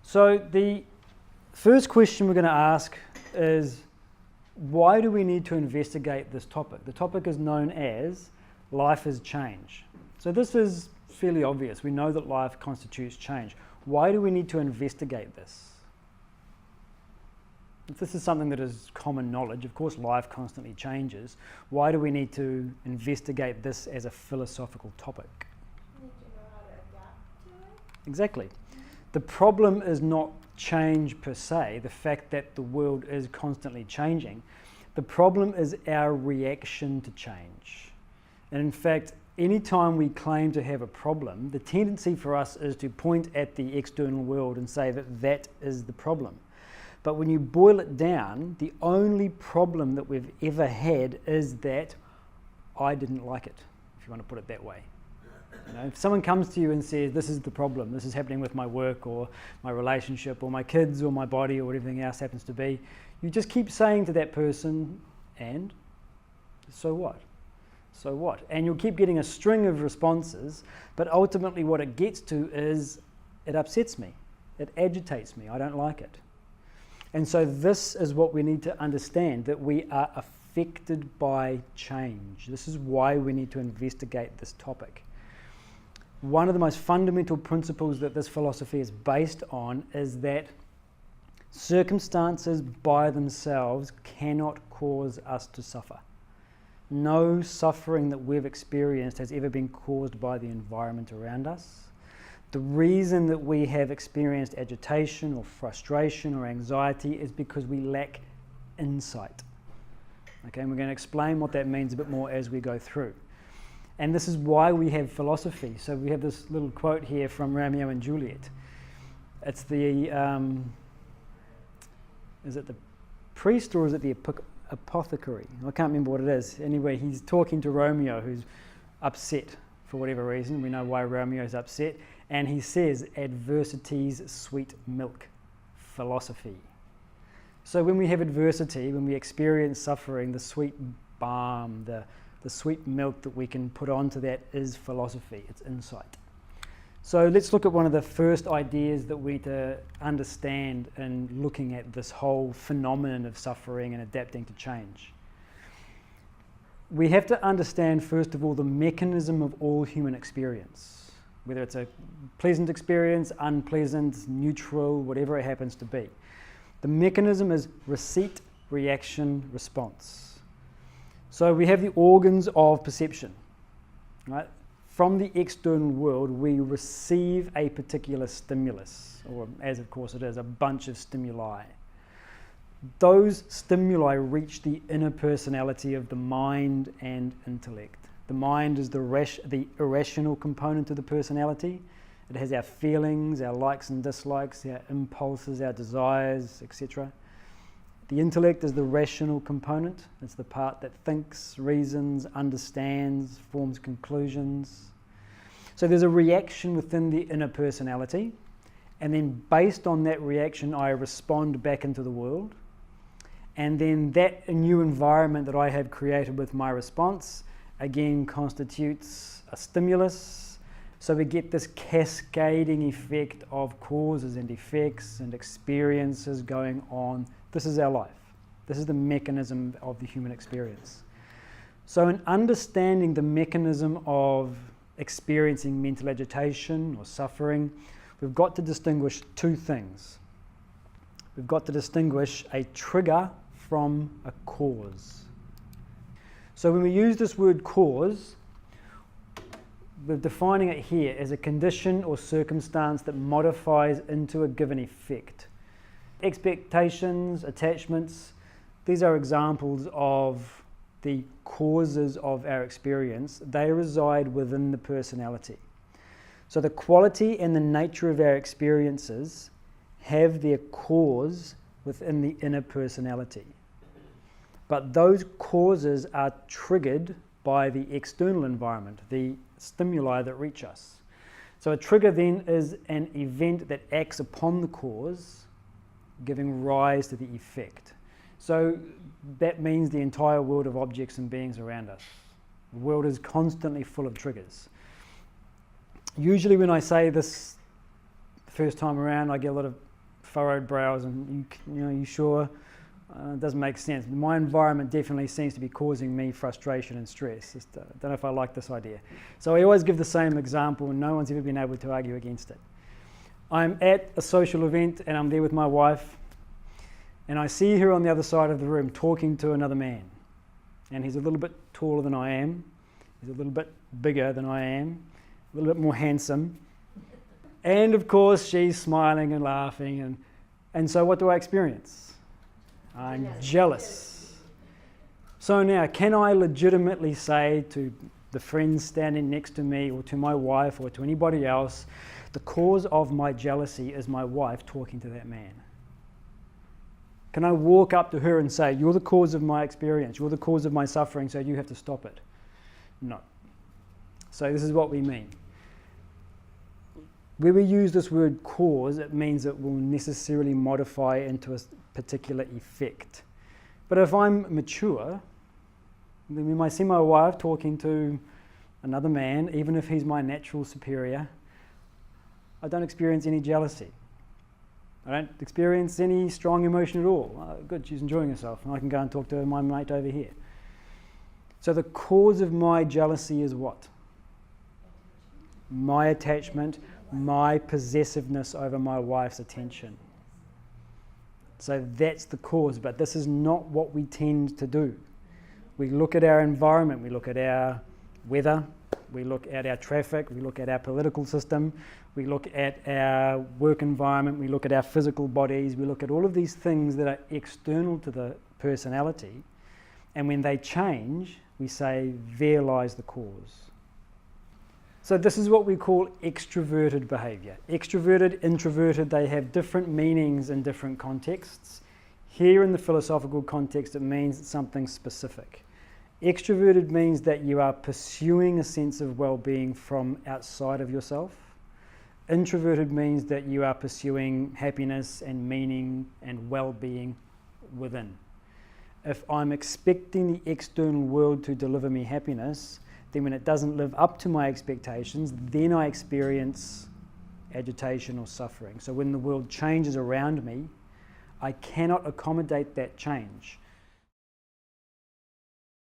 So the first question we're going to ask is, why do we need to investigate this topic? The topic is known as life is change. So this is fairly obvious. We know that life constitutes change. Why do we need to investigate this? If this is something that is common knowledge, of course life constantly changes. Why do we need to investigate this as a philosophical topic? We need to know how to adapt to it. Exactly. The problem is not change per se, the fact that the world is constantly changing. The problem is our reaction to change. And in fact, anytime we claim to have a problem, the tendency for us is to point at the external world and say that that is the problem. But when you boil it down, the only problem that we've ever had is that I didn't like it, if you want to put it that way. You know, if someone comes to you and says, this is the problem, this is happening with my work or my relationship or my kids or my body or whatever else happens to be, you just keep saying to that person, and so what? So what? And you'll keep getting a string of responses, but ultimately what it gets to is, it upsets me, it agitates me, I don't like it. And so this is what we need to understand, that we are affected by change. This is why we need to investigate this topic. One of the most fundamental principles that this philosophy is based on is that circumstances by themselves cannot cause us to suffer. No suffering that we've experienced has ever been caused by the environment around us. The reason that we have experienced agitation or frustration or anxiety is because we lack insight. Okay, and we're going to explain what that means a bit more as we go through. And this is why we have philosophy. So we have this little quote here from Romeo and Juliet. It's the, is it the priest or is it the apothecary? I can't remember what it is. Anyway, he's talking to Romeo, who's upset for whatever reason. We know why Romeo's upset. And he says, adversity's sweet milk, philosophy. So when we have adversity, when we experience suffering, the sweet balm, the sweet milk that we can put onto that is philosophy, it's insight. So let's look at one of the first ideas that we need to understand in looking at this whole phenomenon of suffering and adapting to change. We have to understand, first of all, the mechanism of all human experience, whether it's a pleasant experience, unpleasant, neutral, whatever it happens to be. The mechanism is receipt, reaction, response. So we have the organs of perception, right? From the external world, we receive a particular stimulus, or as of course it is, a bunch of stimuli. Those stimuli reach the inner personality of the mind and intellect. The mind is the irrational component of the personality. It has our feelings, our likes and dislikes, our impulses, our desires, etc. The intellect is the rational component. It's the part that thinks, reasons, understands, forms conclusions. So there's a reaction within the inner personality, and then based on that reaction, I respond back into the world. And then that new environment that I have created with my response, again, constitutes a stimulus. So we get this cascading effect of causes and effects and experiences going on. This is our life. This is the mechanism of the human experience. So in understanding the mechanism of experiencing mental agitation or suffering, we've got to distinguish two things. We've got to distinguish a trigger from a cause. So when we use this word cause, we're defining it here as a condition or circumstance that modifies into a given effect. Expectations, attachments, these are examples of the causes of our experience. They reside within the personality. So the quality and the nature of our experiences have their cause within the inner personality. But those causes are triggered by the external environment, the stimuli that reach us. So a trigger then is an event that acts upon the cause, giving rise to the effect. So that means the entire world of objects and beings around us. The world is constantly full of triggers. Usually when I say this the first time around, I get a lot of furrowed brows and you sure? It doesn't make sense. My environment definitely seems to be causing me frustration and stress. Just, don't know if I like this idea. So I always give the same example and no one's ever been able to argue against it. I'm at a social event and I'm there with my wife and I see her on the other side of the room talking to another man. And he's a little bit taller than I am. He's a little bit bigger than I am. A little bit more handsome. And of course she's smiling and laughing and so what do I experience? I'm jealous. So now, can I legitimately say to the friends standing next to me or to my wife or to anybody else, the cause of my jealousy is my wife talking to that man? Can I walk up to her and say, you're the cause of my experience, you're the cause of my suffering, so you have to stop it? No. So this is what we mean. Where we use this word cause, it means it will necessarily modify into a particular effect. But if I'm mature, then we might see my wife talking to another man, even if he's my natural superior, I don't experience any jealousy. I don't experience any strong emotion at all. Good, she's enjoying herself, and I can go and talk to my mate over here. So the cause of my jealousy is what? My attachment, my possessiveness over my wife's attention. So that's the cause, but this is not what we tend to do. We look at our environment, we look at our weather, we look at our traffic, we look at our political system, we look at our work environment, we look at our physical bodies, we look at all of these things that are external to the personality, and when they change, we say, there lies the cause. So this is what we call extroverted behavior. Extroverted, introverted, they have different meanings in different contexts. Here in the philosophical context, it means something specific. Extroverted means that you are pursuing a sense of well-being from outside of yourself. Introverted means that you are pursuing happiness and meaning and well-being within. If I'm expecting the external world to deliver me happiness, then when it doesn't live up to my expectations, then I experience agitation or suffering. So when the world changes around me, I cannot accommodate that change.